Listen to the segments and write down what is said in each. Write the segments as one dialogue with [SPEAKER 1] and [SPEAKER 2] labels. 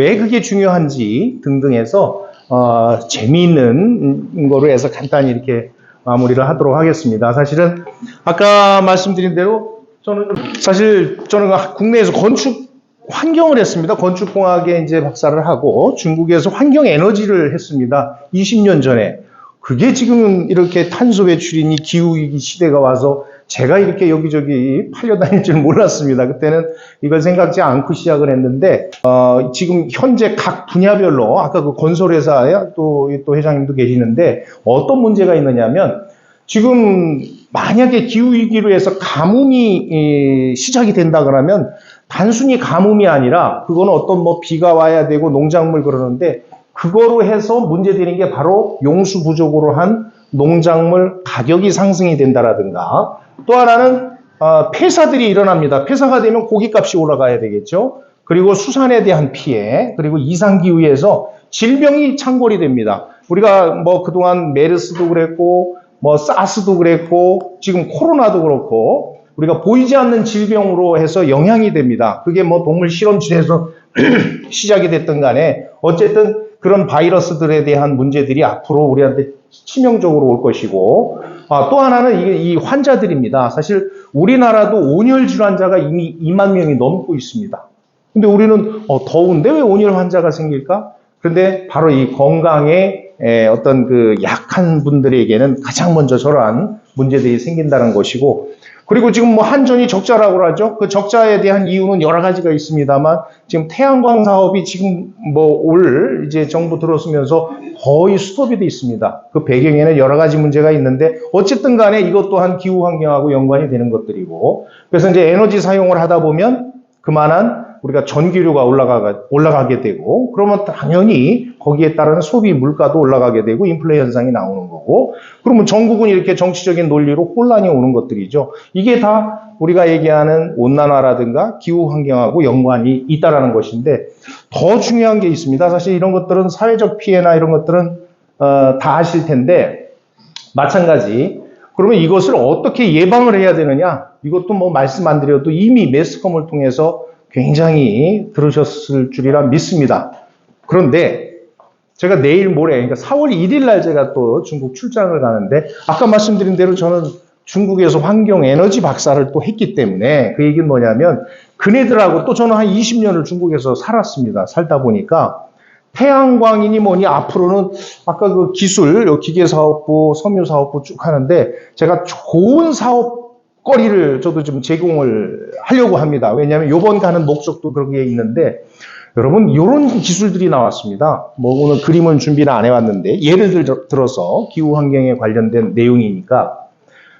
[SPEAKER 1] 왜 그게 중요한지 등등 해서 재미있는 거로 해서 간단히 이렇게 마무리를 하도록 하겠습니다. 사실은 아까 말씀드린 대로 저는 국내에서 건축 환경을 했습니다. 건축공학에 이제 박사를 하고 중국에서 환경 에너지를 했습니다. 20년 전에. 그게 지금 이렇게 탄소 배출이니 기후위기 시대가 와서 제가 이렇게 여기저기 팔려다닐 줄 몰랐습니다. 그때는 이걸 생각지 않고 시작을 했는데, 지금 현재 각 분야별로, 아까 그 건설회사에 또 회장님도 계시는데, 어떤 문제가 있느냐면, 지금 만약에 기후위기로 해서 가뭄이 시작이 된다 그러면, 단순히 가뭄이 아니라, 그거는 어떤 뭐 비가 와야 되고 농작물 그러는데, 그거로 해서 문제되는 게 바로 용수 부족으로 한 농작물 가격이 상승이 된다라든가, 또 하나는 폐사들이 일어납니다. 폐사가 되면 고기값이 올라가야 되겠죠. 그리고 수산에 대한 피해, 그리고 이상기후에서 질병이 창궐이 됩니다. 우리가 뭐 그동안 메르스도 그랬고, 뭐 사스도 그랬고, 지금 코로나도 그렇고, 우리가 보이지 않는 질병으로 해서 영향이 됩니다. 그게 뭐 동물 실험실에서 시작이 됐든 간에 어쨌든 그런 바이러스들에 대한 문제들이 앞으로 우리한테 치명적으로 올 것이고, 또 하나는 이 환자들입니다. 사실 우리나라도 온열 질환자가 이미 2만 명이 넘고 있습니다. 근데 우리는 더운데 왜 온열 환자가 생길까? 그런데 바로 이 건강에 어떤 그 약한 분들에게는 가장 먼저 저러한 문제들이 생긴다는 것이고, 그리고 지금 뭐 한전이 적자라고 하죠. 그 적자에 대한 이유는 여러 가지가 있습니다만, 지금 태양광 사업이 지금 뭐 이제 정부 들어서면서 거의 스톱이 돼 있습니다. 그 배경에는 여러 가지 문제가 있는데, 어쨌든 간에 이것 또한 기후 환경하고 연관이 되는 것들이고, 그래서 이제 에너지 사용을 하다 보면 그만한 우리가 전기료가 올라가게 되고, 그러면 당연히 거기에 따른 소비 물가도 올라가게 되고 인플레 현상이 나오는 거고, 그러면 전국은 이렇게 정치적인 논리로 혼란이 오는 것들이죠. 이게 다 우리가 얘기하는 온난화라든가 기후 환경하고 연관이 있다라는 것인데, 더 중요한 게 있습니다. 사실 이런 것들은 사회적 피해나 이런 것들은 다 아실 텐데, 마찬가지. 그러면 이것을 어떻게 예방을 해야 되느냐? 이것도 뭐 말씀 안 드려도 이미 매스컴을 통해서 굉장히 들으셨을 줄이라 믿습니다. 그런데 제가 내일 모레, 그러니까 4월 1일 날 제가 또 중국 출장을 가는데, 아까 말씀드린 대로 저는 중국에서 환경 에너지 박사를 또 했기 때문에 그 얘기는 뭐냐면, 그네들하고 또 저는 한 20년을 중국에서 살았습니다. 살다 보니까 태양광이니 뭐니 앞으로는 아까 그 기술, 기계사업부, 섬유사업부 쭉 하는데, 제가 좋은 사업거리를 저도 좀 제공을 하려고 합니다. 왜냐하면 이번 가는 목적도 그런 게 있는데, 여러분 이런 기술들이 나왔습니다. 뭐 오늘 그림은 준비를 안 해왔는데, 예를 들어서 기후환경에 관련된 내용이니까,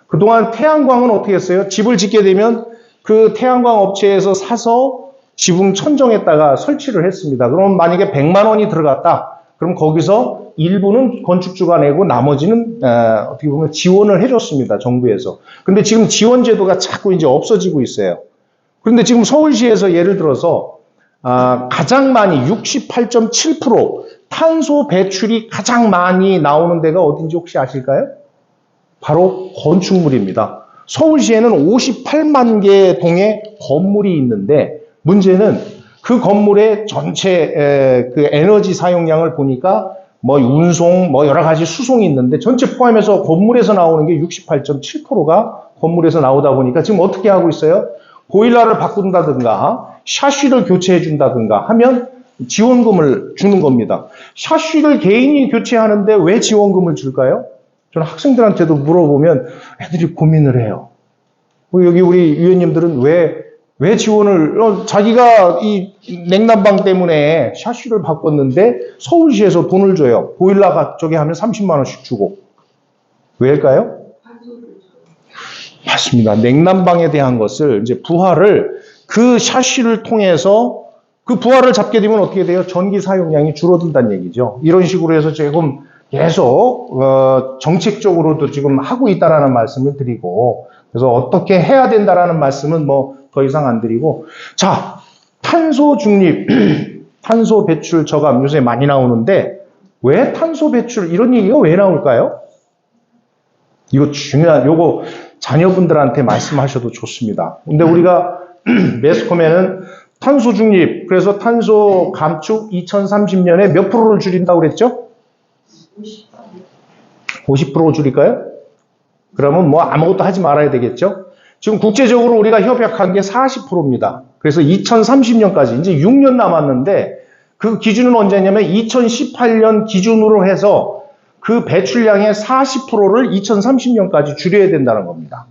[SPEAKER 1] 그동안 태양광은 어떻게 했어요? 집을 짓게 되면 그 태양광 업체에서 사서 지붕 천정에다가 설치를 했습니다. 그러면 만약에 100만 원이 들어갔다. 그럼 거기서 일부는 건축주가 내고 나머지는 어떻게 보면 지원을 해줬습니다. 정부에서. 근데 지금 지원 제도가 자꾸 이제 없어지고 있어요. 그런데 지금 서울시에서 예를 들어서 가장 많이 68.7% 탄소 배출이 가장 많이 나오는 데가 어딘지 혹시 아실까요? 바로 건축물입니다. 서울시에는 58만 개 동의 건물이 있는데, 문제는 그 건물의 전체 그 에너지 사용량을 보니까 뭐 운송, 뭐 여러 가지 수송이 있는데, 전체 포함해서 건물에서 나오는 게 68.7%가 건물에서 나오다 보니까 지금 어떻게 하고 있어요? 보일러를 바꾼다든가 샤시를 교체해 준다든가 하면 지원금을 주는 겁니다. 샤시를 개인이 교체하는데 왜 지원금을 줄까요? 저는 학생들한테도 물어보면 애들이 고민을 해요. 여기 우리 위원님들은 왜 지원을, 자기가 이 냉난방 때문에 샤시를 바꿨는데 서울시에서 돈을 줘요. 보일러가 저기 하면 30만 원씩 주고. 왜일까요? 맞습니다. 냉난방에 대한 것을 이제 부하를 그 샤시를 통해서 그 부하를 잡게 되면 어떻게 돼요? 전기 사용량이 줄어든다는 얘기죠. 이런 식으로 해서 지금 계속 정책적으로도 지금 하고 있다라는 말씀을 드리고, 그래서 어떻게 해야 된다라는 말씀은 뭐 더 이상 안 드리고, 자, 탄소 중립, 탄소 배출 저감 요새 많이 나오는데, 왜 탄소 배출 이런 얘기가 왜 나올까요? 이거 중요한, 요거 자녀분들한테 말씀하셔도 좋습니다. 근데 우리가 매스컴에는 탄소 중립, 그래서 탄소 감축 2030년에 몇 프로를 줄인다고 그랬죠? 50% 줄일까요? 그러면 뭐 아무것도 하지 말아야 되겠죠? 지금 국제적으로 우리가 협약한 게 40%입니다. 그래서 2030년까지 이제 6년 남았는데 그 기준은 언제냐면 2018년 기준으로 해서 그 배출량의 40%를 2030년까지 줄여야 된다는 겁니다.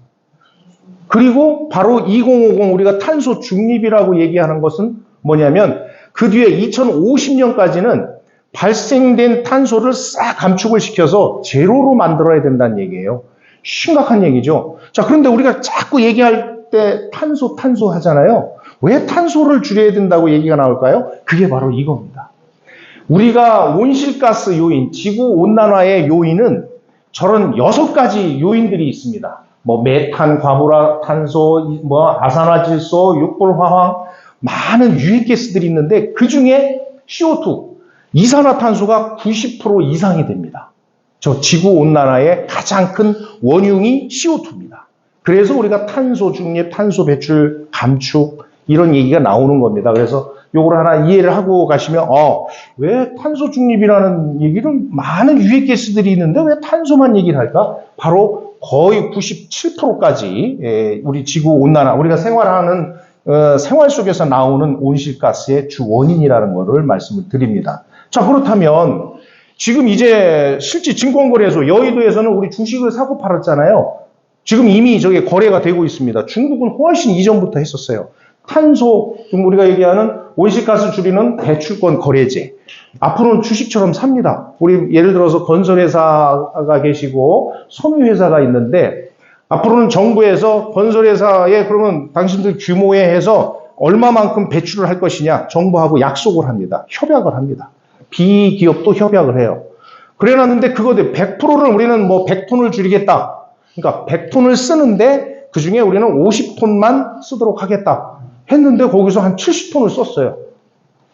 [SPEAKER 1] 그리고 바로 2050 우리가 탄소 중립이라고 얘기하는 것은 뭐냐면 그 뒤에 2050년까지는 발생된 탄소를 싹 감축을 시켜서 제로로 만들어야 된다는 얘기예요. 심각한 얘기죠. 자, 그런데 우리가 자꾸 얘기할 때 탄소 하잖아요. 왜 탄소를 줄여야 된다고 얘기가 나올까요? 그게 바로 이겁니다. 우리가 온실가스 요인, 지구온난화의 요인은 저런 6가지 요인들이 있습니다. 뭐 메탄, 과물탄소, 뭐 아산화질소, 육불화황, 많은 유해가스들이 있는데 그 중에 CO2, 이산화탄소가 90% 이상이 됩니다. 저 지구온난화의 가장 큰 원흉이 CO2입니다. 그래서 우리가 탄소 중립, 탄소 배출 감축 이런 얘기가 나오는 겁니다. 그래서 요걸 하나 이해를 하고 가시면 왜 탄소 중립이라는 얘기를 많은 유해가스들이 있는데 왜 탄소만 얘기를 할까? 바로 거의 97%까지 우리 지구온난화, 우리가 생활하는 생활 속에서 나오는 온실가스의 주 원인이라는 것을 말씀을 드립니다. 자, 그렇다면 지금 이제 실제 증권거래소 여의도에서는 우리 주식을 사고 팔았잖아요. 지금 이미 저게 거래가 되고 있습니다. 중국은 훨씬 이전부터 했었어요. 탄소, 우리가 얘기하는 온실가스 줄이는 배출권 거래제. 앞으로는 주식처럼 삽니다. 우리 예를 들어서 건설회사가 계시고 섬유회사가 있는데 앞으로는 정부에서 건설회사에 그러면 당신들 규모에 해서 얼마만큼 배출을 할 것이냐 정부하고 약속을 합니다. 협약을 합니다. 비기업도 협약을 해요. 그래 놨는데 그거들 100%를 우리는 뭐 100톤을 줄이겠다. 그러니까 100톤을 쓰는데 그 중에 우리는 50톤만 쓰도록 하겠다. 했는데 거기서 한 70톤을 썼어요.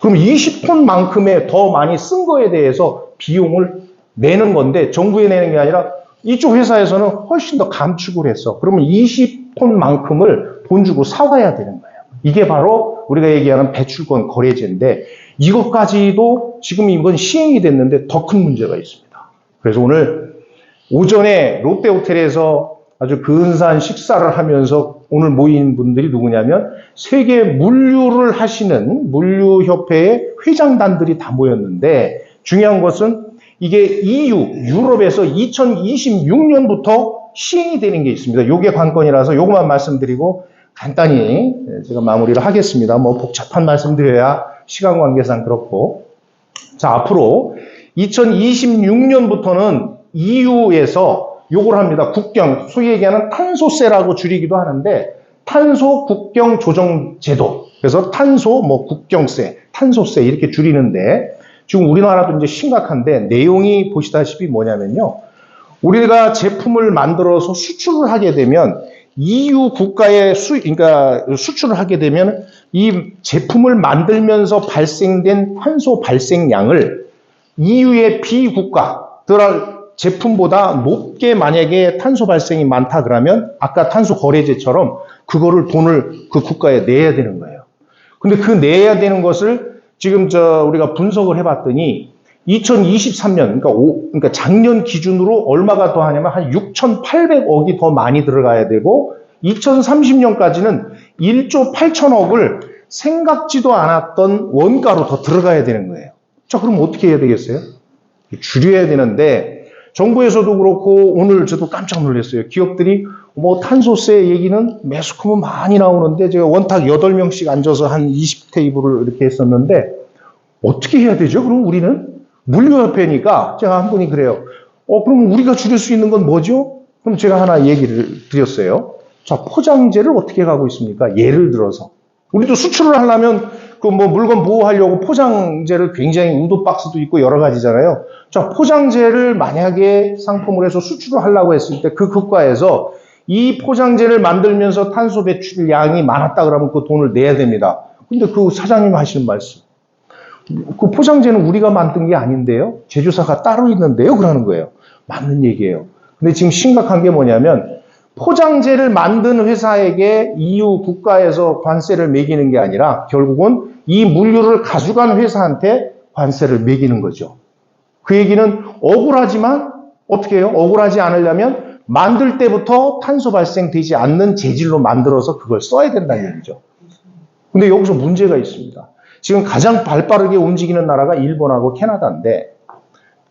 [SPEAKER 1] 그럼 20톤만큼의 더 많이 쓴 거에 대해서 비용을 내는 건데 정부에 내는 게 아니라 이쪽 회사에서는 훨씬 더 감축을 했어. 그러면 20톤만큼을 돈 주고 사와야 되는 거예요. 이게 바로 우리가 얘기하는 배출권 거래제인데 이것까지도 지금 이건 시행이 됐는데 더 큰 문제가 있습니다. 그래서 오늘 오전에 롯데호텔에서 아주 근사한 식사를 하면서 오늘 모인 분들이 누구냐면 세계 물류를 하시는 물류협회의 회장단들이 다 모였는데 중요한 것은 이게 EU, 유럽에서 2026년부터 시행이 되는 게 있습니다. 이게 관건이라서 요것만 말씀드리고 간단히 제가 마무리를 하겠습니다. 뭐 복잡한 말씀드려야 시간 관계상 그렇고. 자, 앞으로 2026년부터는 EU에서 요걸 합니다. 국경, 소위 얘기하는 탄소세라고 줄이기도 하는데 탄소 국경 조정 제도. 그래서 탄소 뭐 국경세, 탄소세 이렇게 줄이는데 지금 우리나라도 이제 심각한데 내용이 보시다시피 뭐냐면요. 우리가 제품을 만들어서 수출을 하게 되면 EU 국가에 그러니까 수출을 하게 되면 이 제품을 만들면서 발생된 탄소 발생량을 EU의 비국가들 제품보다 높게 만약에 탄소 발생이 많다 그러면 아까 탄소 거래제처럼 그거를 돈을 그 국가에 내야 되는 거예요. 근데 그 내야 되는 것을 지금 우리가 분석을 해봤더니 2023년 그러니까 작년 기준으로 얼마가 더 하냐면 한 6,800억이 더 많이 들어가야 되고 2030년까지는 1조 8천억을 생각지도 않았던 원가로 더 들어가야 되는 거예요. 자, 그럼 어떻게 해야 되겠어요? 줄여야 되는데 정부에서도 그렇고 오늘 저도 깜짝 놀랐어요. 기업들이 뭐 탄소세 얘기는 매스컴은 많이 나오는데 제가 원탁 8명씩 앉아서 한 20테이블을 이렇게 했었는데 어떻게 해야 되죠? 그럼 우리는 물류협회니까 제가 한 분이 그래요. 그럼 우리가 줄일 수 있는 건 뭐죠? 그럼 제가 하나 얘기를 드렸어요. 자, 포장재를 어떻게 가고 있습니까? 예를 들어서 우리도 수출을 하려면 그 뭐 물건 보호하려고 포장재를 굉장히 우도 박스도 있고 여러 가지잖아요. 자, 포장재를 만약에 상품을 해서 수출을 하려고 했을 때 그 국가에서 이 포장재를 만들면서 탄소 배출량이 많았다 그러면 그 돈을 내야 됩니다. 근데 그 사장님 하시는 말씀. 그 포장재는 우리가 만든 게 아닌데요. 제조사가 따로 있는데요. 그러는 거예요. 맞는 얘기예요. 근데 지금 심각한 게 뭐냐면 포장재를 만든 회사에게 EU 국가에서 관세를 매기는 게 아니라 결국은 이 물류를 가져간 회사한테 관세를 매기는 거죠. 그 얘기는 억울하지만 어떻게 해요? 억울하지 않으려면 만들 때부터 탄소 발생되지 않는 재질로 만들어서 그걸 써야 된다는 얘기죠. 근데 여기서 문제가 있습니다. 지금 가장 발빠르게 움직이는 나라가 일본하고 캐나다인데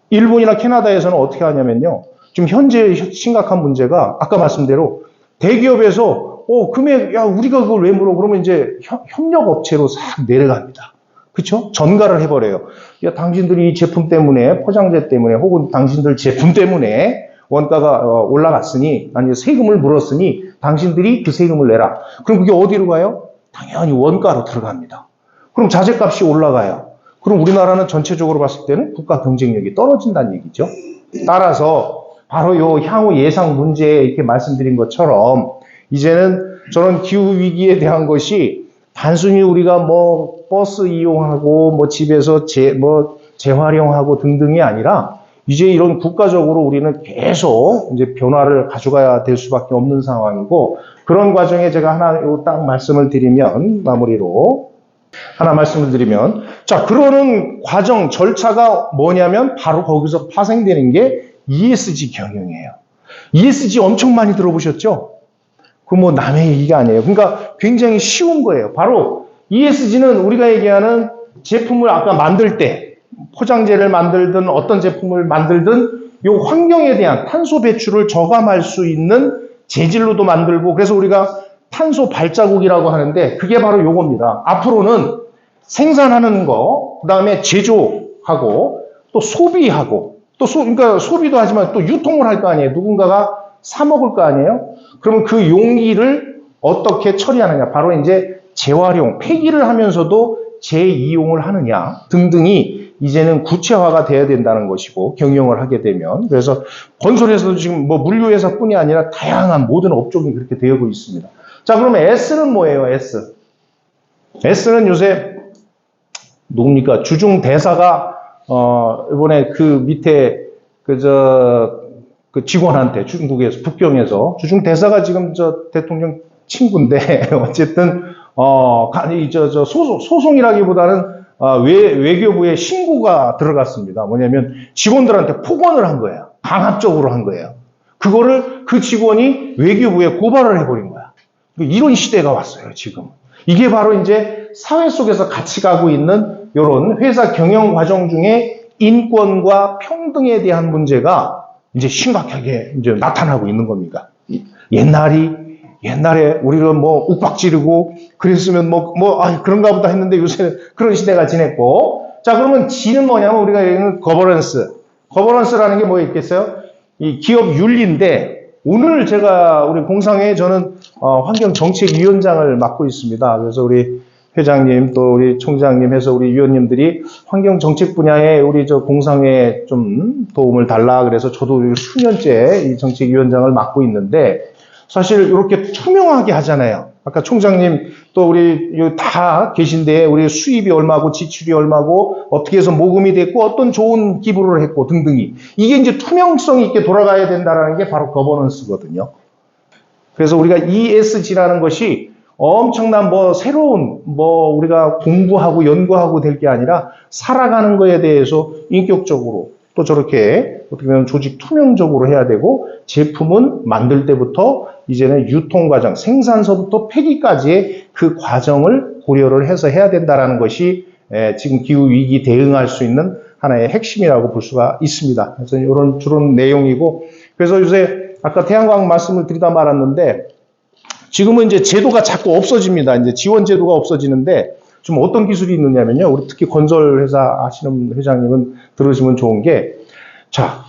[SPEAKER 1] 일본이나 캐나다에서는 어떻게 하냐면요. 지금 현재 심각한 문제가 아까 말씀대로 대기업에서 금액 야 우리가 그걸 왜 물어? 그러면 이제 협력업체로 싹 내려갑니다. 그렇죠? 전가를 해버려요. 야 당신들이 이 제품 때문에 포장재 때문에 혹은 당신들 제품 때문에 원가가 올라갔으니 아니 세금을 물었으니 당신들이 그 세금을 내라. 그럼 그게 어디로 가요? 당연히 원가로 들어갑니다. 그럼 자재값이 올라가요. 그럼 우리나라는 전체적으로 봤을 때는 국가 경쟁력이 떨어진다는 얘기죠. 따라서 바로 요 향후 예상 문제에 이렇게 말씀드린 것처럼 이제는 저는 기후 위기에 대한 것이 단순히 우리가 뭐 버스 이용하고 뭐 집에서 재활용하고 등등이 아니라 이제 이런 국가적으로 우리는 계속 이제 변화를 가져가야 될 수밖에 없는 상황이고 그런 과정에 제가 하나 딱 말씀을 드리면 마무리로 하나 말씀을 드리면 자 그러는 과정 절차가 뭐냐면 바로 거기서 파생되는 게 ESG 경영이에요. ESG 엄청 많이 들어보셨죠? 그 뭐 남의 얘기가 아니에요. 그러니까 굉장히 쉬운 거예요. 바로 ESG는 우리가 얘기하는 제품을 아까 만들 때 포장재를 만들든 어떤 제품을 만들든 이 환경에 대한 탄소 배출을 저감할 수 있는 재질로도 만들고 그래서 우리가 탄소 발자국이라고 하는데 그게 바로 요겁니다. 앞으로는 생산하는 거, 그 다음에 제조하고 또 소비하고 그러니까 소비도 하지만 또 유통을 할 거 아니에요. 누군가가 사 먹을 거 아니에요? 그러면 그 용기를 어떻게 처리하느냐. 바로 이제 재활용, 폐기를 하면서도 재이용을 하느냐 등등이 이제는 구체화가 돼야 된다는 것이고 경영을 하게 되면 그래서 건설에서도 지금 뭐 물류회사뿐이 아니라 다양한 모든 업종이 그렇게 되고 있습니다. 자 그러면 S는 뭐예요? S. S는 요새 누굽니까? 주중 대사가 이번에 그 밑에 그 직원한테 중국에서 북경에서 주중 대사가 지금 저 대통령 친구인데 어쨌든 소송이라기보다는 외교부에 신고가 들어갔습니다. 뭐냐면 직원들한테 폭언을 한 거예요. 강압적으로 한 거예요. 그거를 그 직원이 외교부에 고발을 해버린 거야. 이런 시대가 왔어요, 지금. 이게 바로 이제 사회 속에서 같이 가고 있는 이런 회사 경영 과정 중에 인권과 평등에 대한 문제가 이제 심각하게 이제 나타나고 있는 겁니다. 옛날에 우리가 뭐 욱박지르고 그랬으면 그런가 보다 했는데 요새 그런 시대가 지냈고. 자, 그러면 G는 뭐냐면 우리가 얘기하는 거버넌스. 거버넌스라는 게 뭐 있겠어요? 이 기업 윤리인데 오늘 제가 우리 공상회에 저는 환경정책위원장을 맡고 있습니다. 그래서 우리 회장님 또 우리 총장님 해서 우리 위원님들이 환경정책 분야에 우리 저 공상회에 좀 도움을 달라 그래서 저도 수년째 이 정책위원장을 맡고 있는데 사실 이렇게 투명하게 하잖아요. 아까 총장님 또 우리 다 계신데 우리 수입이 얼마고 지출이 얼마고 어떻게 해서 모금이 됐고 어떤 좋은 기부를 했고 등등이 이게 이제 투명성 있게 돌아가야 된다는 게 바로 거버넌스거든요. 그래서 우리가 ESG라는 것이 엄청난 새로운 우리가 공부하고 연구하고 될 게 아니라 살아가는 거에 대해서 인격적으로 또 저렇게 어떻게 보면 조직 투명적으로 해야 되고 제품은 만들 때부터 이제는 유통 과정, 생산서부터 폐기까지의 그 과정을 고려를 해서 해야 된다는 것이 지금 기후 위기 대응할 수 있는 하나의 핵심이라고 볼 수가 있습니다. 그래서 이런 주로 내용이고 그래서 요새 아까 태양광 말씀을 드리다 말았는데 지금은 이제 제도가 자꾸 없어집니다. 이제 지원 제도가 없어지는데 좀 어떤 기술이 있느냐면요. 우리 특히 건설 회사 하시는 회장님은 들으시면 좋은 게 자,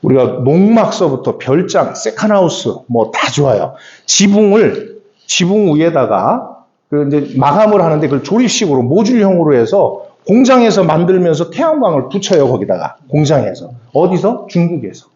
[SPEAKER 1] 우리가 농막서부터 별장, 세컨하우스 다 좋아요. 지붕 위에다가 그 이제 마감을 하는데 그걸 조립식으로 모듈형으로 해서 공장에서 만들면서 태양광을 붙여요. 거기다가 공장에서 어디서? 중국에서.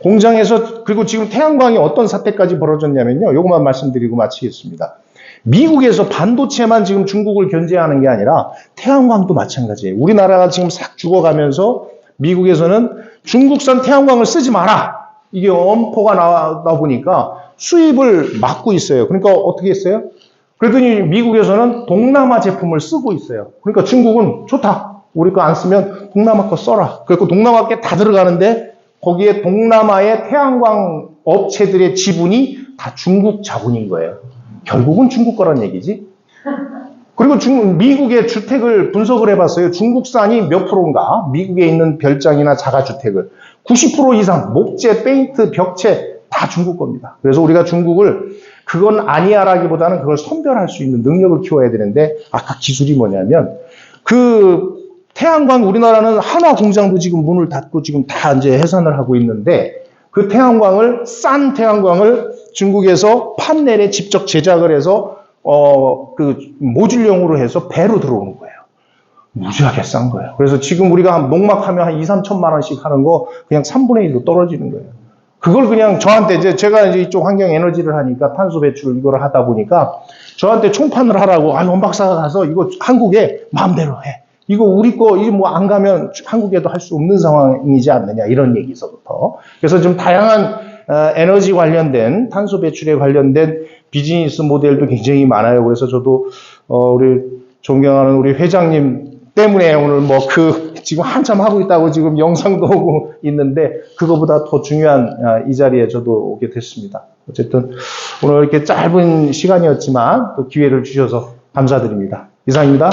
[SPEAKER 1] 공장에서 그리고 지금 태양광이 어떤 사태까지 벌어졌냐면요. 요것만 말씀드리고 마치겠습니다. 미국에서 반도체만 지금 중국을 견제하는 게 아니라 태양광도 마찬가지예요. 우리나라가 지금 싹 죽어가면서 미국에서는 중국산 태양광을 쓰지 마라. 이게 엄포가 나오다 보니까 수입을 막고 있어요. 그러니까 어떻게 했어요? 그랬더니 미국에서는 동남아 제품을 쓰고 있어요. 그러니까 중국은 좋다. 우리 거 안 쓰면 동남아 거 써라. 그리고 동남아 게 다 들어가는데 거기에 동남아의 태양광 업체들의 지분이 다 중국 자본인 거예요. 결국은 중국 거란 얘기지. 그리고 미국의 주택을 분석을 해봤어요. 중국산이 몇 프로인가? 미국에 있는 별장이나 자가주택을. 90% 이상, 목재, 페인트, 벽체 다 중국 겁니다. 그래서 우리가 중국을 그건 아니야라기보다는 그걸 선별할 수 있는 능력을 키워야 되는데 아까 기술이 뭐냐면 그 태양광 우리나라는 한화 공장도 지금 문을 닫고 지금 다 이제 해산을 하고 있는데 그 태양광을 싼 태양광을 중국에서 판넬에 직접 제작을 해서 그 모듈형으로 해서 배로 들어오는 거예요. 무지하게 싼 거예요. 그래서 지금 우리가 농막하면 한 2, 3천만 원씩 하는 거 그냥 3분의 1로 떨어지는 거예요. 그걸 그냥 저한테 이제 제가 이제 이쪽 환경 에너지를 하니까 탄소 배출 이걸 하다 보니까 저한테 총판을 하라고 원 박사가 가서 이거 한국에 마음대로 해. 이거 우리 거 이거 뭐 안 가면 한국에도 할 수 없는 상황이지 않느냐 이런 얘기서부터. 그래서 좀 다양한 에너지 관련된 탄소 배출에 관련된 비즈니스 모델도 굉장히 많아요. 그래서 저도 우리 존경하는 우리 회장님 때문에 오늘 뭐 지금 한참 하고 있다고 지금 영상도 오고 있는데 그거보다 더 중요한 이 자리에 저도 오게 됐습니다. 어쨌든 오늘 이렇게 짧은 시간이었지만 또 기회를 주셔서 감사드립니다. 이상입니다.